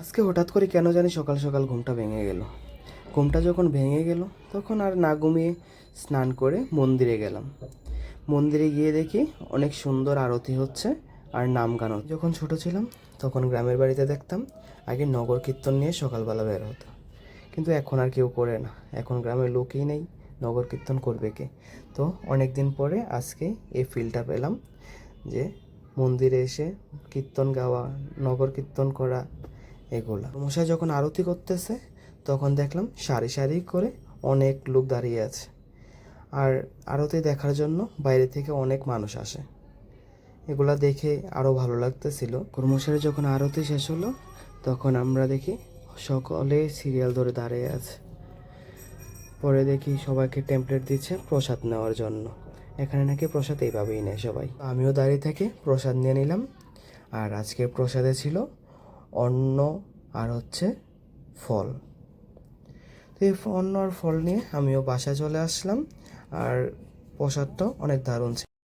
আজকে হঠাৎ করে কেন জানি সকাল সকাল ঘুমটা ভেঙে গেল। ঘুমটা যখন ভেঙে গেল তখন আর না ঘুমিয়ে স্নান করে মন্দিরে গেলাম। মন্দিরে গিয়ে দেখি অনেক সুন্দর আরতি হচ্ছে আর নাম গান হচ্ছে। যখন ছোট ছিলাম তখন গ্রামের বাড়িতে দেখতাম আগে নগর কীর্তন নিয়ে সকালবেলা বের হতো, কিন্তু এখন আর কেউ করে না। এখন গ্রামের লোকই নেই, নগর কীর্তন করবে কে? তো অনেক দিন পরে আজকে এই ফিলটা পেলাম যে মন্দিরে এসে কীর্তন গাওয়া, নগর কীর্তন করা, এগুলা। মশাই যখন আরতি করতেছে তখন দেখলাম সারি সারি করে অনেক লোক দাঁড়িয়ে আছে, আর আরতি দেখার জন্য বাইরে থেকে অনেক মানুষ আসে। এগুলা দেখে আরও ভালো লাগতেছিল। কর্মশালে যখন আরতি শেষ হলো তখন আমরা দেখি সকলে সিরিয়াল ধরে দাঁড়িয়ে আছে। পরে দেখি সবাইকে টেমপ্লেট দিচ্ছে প্রসাদ নেওয়ার জন্য। এখানে নাকি প্রসাদ এইভাবেই নেয় সবাই। আমিও দাঁড়িয়ে থেকে প্রসাদ নিয়ে নিলাম। আর আজকের প্রসাদে ছিল অন্ন আর হচ্ছে ফল। তো এই অন্ন আর ফল নিয়ে আমিও বাসায় চলে আসলাম। আর প্রসাদটাও অনেক দারুণ ছিল।